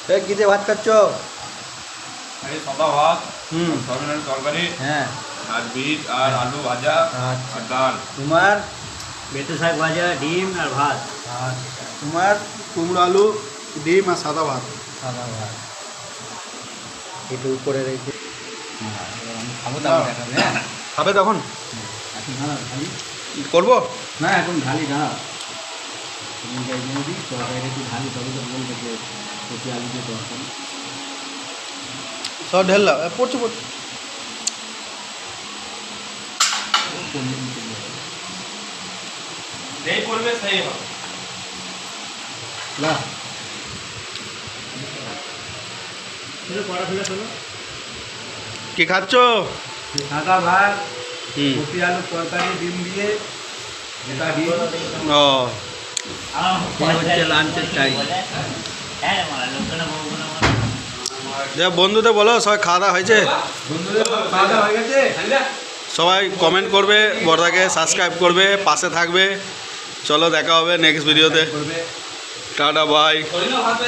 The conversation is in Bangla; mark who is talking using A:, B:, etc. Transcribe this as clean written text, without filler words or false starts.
A: কি দিয়ে ভাত খাচ্ছ?
B: এই সাদা ভাত,
A: হুম।
B: সয়াবিনের তরকারি,
A: হ্যাঁ।
B: আর বিট আর আলু ভাজা
A: আচ্ছা।
B: আর ডাল।
A: তোমার?
C: বেতো শাক ভাজা, ডিম আর ভাত।
A: আচ্ছা। তোমার?
D: কুমড়ো আলু, ডিম আর সাদা ভাত।
A: সাদা ভাত একটু উপরে রেখে আমি খাবো, তারপর দেখাবে। হ্যাঁ,
D: খাবে তখন
A: এখন দাঁড়া খালি।
D: করবো।
A: না, এখন ঢালি দাঁড়া। তুমি যাই নিয়ে দিই, তরকারিটা একটু ঢালি, তবে তো বলবে যে কপি আলু দিয়ে তরকারি।
D: সব ঢেললাম, পড়ছে পড়ছে।
B: যেই করবে সেই হবে।
A: না,
C: পড়া ফেলে শোনো।
D: কি খাচ্ছ?
A: সাদা ভাত,
D: হুম।
A: কপি আলু তরকারি, ডিম দিয়ে, এটা ডিম।
D: ও
A: এই হচ্ছে লাঞ্চের টাইম।
C: হ্যাঁ মারা লোকজনে বলবো না
D: যে বন্ধুদের বলো সবাই খাওয়া দাওয়া হয়েছে।
A: বন্ধুদের খাওয়া দাওয়া হয়ে গেছে?
D: সবাই কমেন্ট করবে, বড়দাকে সাবস্ক্রাইব করবে, পাশে থাকবে। চলো দেখা হবে নেক্সট ভিডিওতে।
A: করবে।
D: Tata bye.
B: ভাত